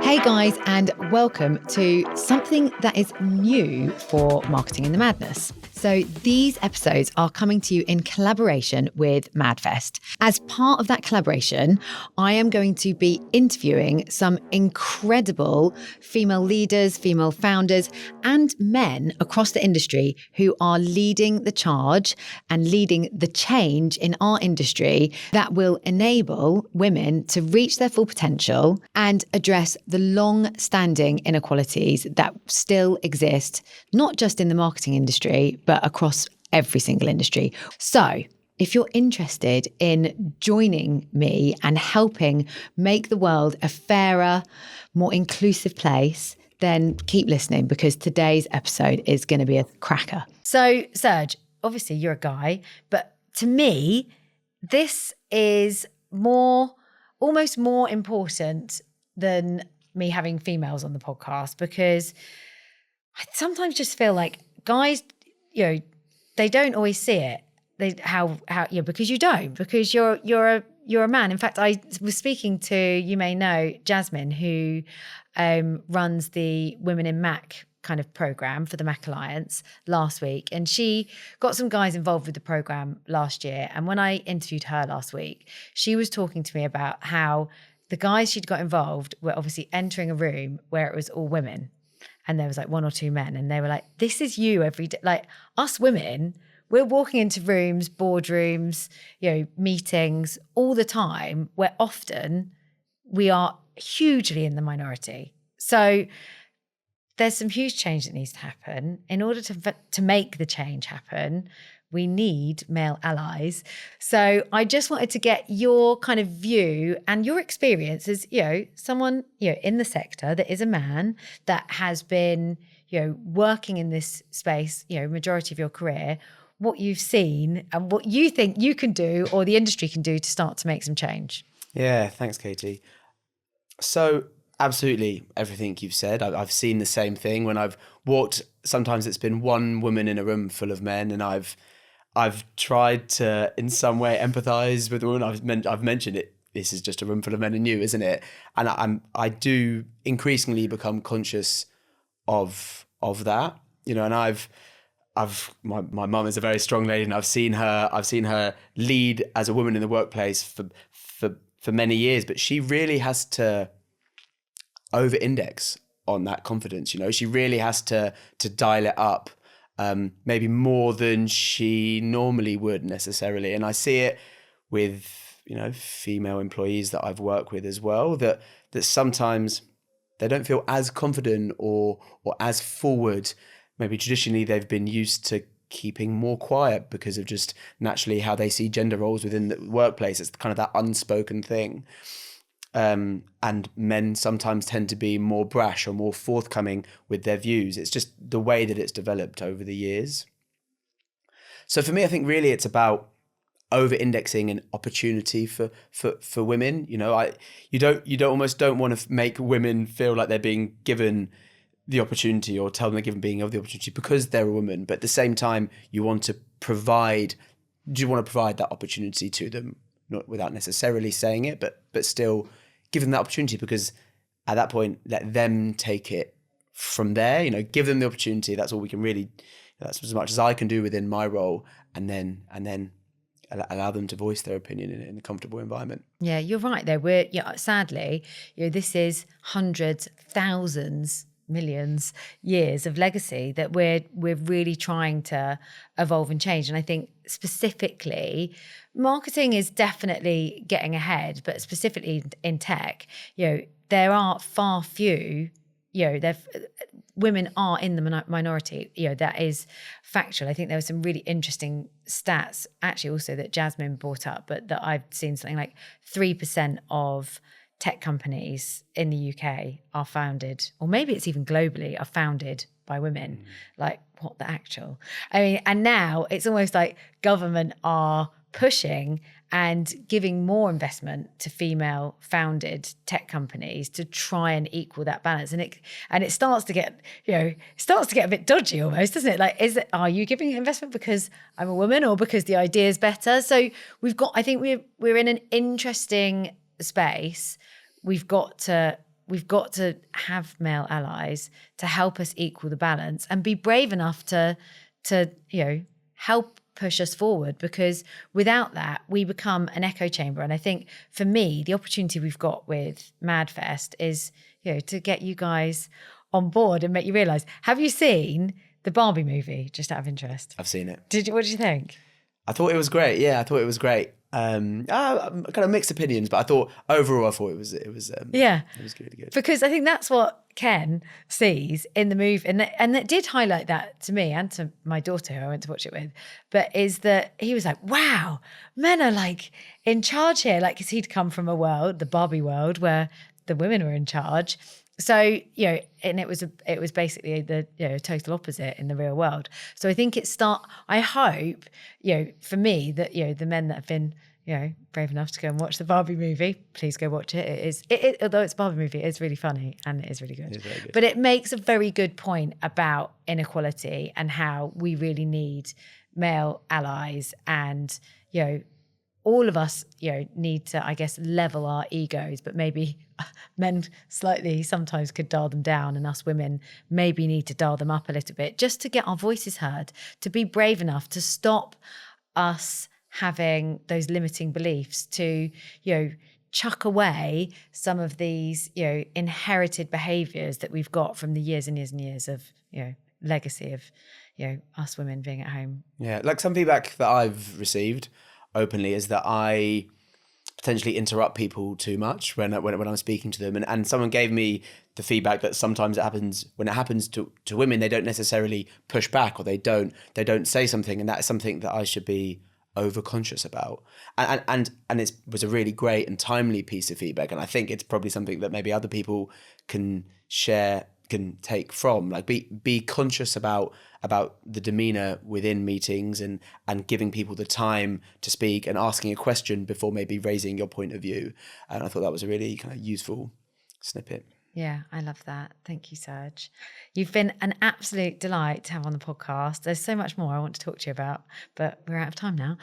Hey guys, and welcome to something that is new for Marketing in the Madness. So these episodes are coming to you in collaboration with MadFest. As part of that collaboration, I am going to be interviewing some incredible female leaders, female founders, and men across the industry who are leading the charge and leading the change in our industry that will enable women to reach their full potential and address the long-standing inequalities that still exist, not just in the marketing industry, but across every single industry. So if you're interested in joining me and helping make the world a fairer, more inclusive place, then keep listening because today's episode is going to be a cracker. So, Serge, obviously you're a guy, but to me, this is almost more important than me having females on the podcast, because I sometimes just feel like guys, they don't always see it. Because you don't, because you're a man. In fact, I was speaking to, you may know, Jasmine, who runs the Women in Mac kind of program for the Mac Alliance last week. And she got some guys involved with the program last year. And when I interviewed her last week, she was talking to me about how the guys she'd got involved were obviously entering a room where it was all women. And there was like one or two men. And they were like, this is you every day. Like us women, we're walking into rooms, boardrooms, meetings all the time, where often we are hugely in the minority. So there's some huge change that needs to happen. In order to make the change happen, we need male allies. So I just wanted to get your kind of view and your experience as, someone, in the sector that is a man that has been, working in this space, majority of your career, what you've seen and what you think you can do or the industry can do to start to make some change. Yeah, thanks, Katie. So absolutely everything you've said. I've seen the same thing when I've walked. Sometimes it's been one woman in a room full of men, and I've tried to, in some way, empathize with the woman. I've mentioned it. This is just a room full of men and you, isn't it? And I do increasingly become conscious of that. And my mum is a very strong lady, and I've seen her lead as a woman in the workplace for many years. But she really has to over-index on that confidence. She really has to dial it up. Maybe more than she normally would necessarily. And I see it with, female employees that I've worked with as well, that sometimes they don't feel as confident or as forward. Maybe traditionally they've been used to keeping more quiet because of just naturally how they see gender roles within the workplace. It's kind of that unspoken thing. And men sometimes tend to be more brash or more forthcoming with their views. It's just the way that it's developed over the years. So for me, I think really it's about over-indexing an opportunity for women. You almost don't want to make women feel like they're being given the opportunity or tell them they're being of the opportunity because they're a woman. But at the same time, you want to provide that opportunity to them, not without necessarily saying it, but still give them that opportunity, because at that point, let them take it from there. Give them the opportunity. That's all we can really. That's as much as I can do within my role, and then allow them to voice their opinion in a comfortable environment. Yeah, you're right. Though sadly, this is hundreds, thousands, millions years of legacy that we're really trying to evolve and change. And I think specifically, marketing is definitely getting ahead, but specifically in tech, there are far few, women are in the minority. That is factual. I think there were some really interesting stats actually also that Jasmine brought up, but that I've seen something like 3% of tech companies in the UK are founded, or maybe it's even globally, are founded by women. Like, what the actual? I mean, and now it's almost like government are pushing and giving more investment to female founded tech companies to try and equal that balance. And it starts to get, a bit dodgy almost, doesn't it? Like, are you giving investment because I'm a woman or because the idea is better? So I think we're in an interesting space. We've got to we've got to have male allies to help us equal the balance and be brave enough to help push us forward, because without that, we become an echo chamber. And I think for me, the opportunity we've got with MadFest is, to get you guys on board and make you realise. Have you seen the Barbie movie, just out of interest? I've seen it. What did you think? I thought it was great. Yeah, I thought it was great. Kind of mixed opinions, but I thought overall, it was really good. Because I think that's what Ken sees in the movie, and it did highlight that to me and to my daughter, who I went to watch it with. But is that he was like, "Wow, men are like in charge here," like because he'd come from a world, the Barbie world, where the women were in charge. So, and it was basically the total opposite in the real world. So I think I hope, for me that, the men that have been, brave enough to go and watch the Barbie movie, please go watch it. Although it's a Barbie movie, it's really funny and it is really good. It is very good. But it makes a very good point about inequality and how we really need male allies, and, all of us, need to, I guess, level our egos, but maybe men slightly sometimes could dial them down, and us women maybe need to dial them up a little bit just to get our voices heard, to be brave enough to stop us having those limiting beliefs, to, chuck away some of these, inherited behaviours that we've got from the years and years and years of, legacy of, us women being at home. Yeah, like some feedback that I've received openly is that I potentially interrupt people too much when I'm speaking to them, and someone gave me the feedback that sometimes when it happens to women, they don't necessarily push back, or they don't say something, and that is something that I should be overconscious about, and it was a really great and timely piece of feedback, and I think it's probably something that maybe other people can take from, like be conscious about the demeanor within meetings, and giving people the time to speak and asking a question before maybe raising your point of view. And I thought that was a really kind of useful snippet. Yeah, I love that. Thank you, Serge. You've been an absolute delight to have on the podcast. There's so much more I want to talk to you about, but we're out of time now.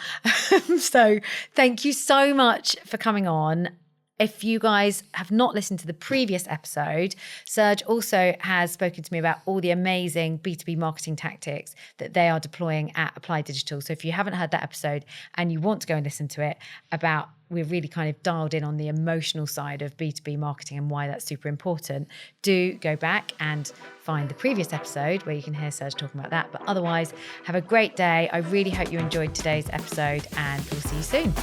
So thank you so much for coming on. If you guys have not listened to the previous episode, Serge also has spoken to me about all the amazing B2B marketing tactics that they are deploying at Applied Digital. So if you haven't heard that episode and you want to go and listen to it, we're really kind of dialed in on the emotional side of B2B marketing and why that's super important, do go back and find the previous episode where you can hear Serge talking about that. But otherwise, have a great day. I really hope you enjoyed today's episode, and we'll see you soon.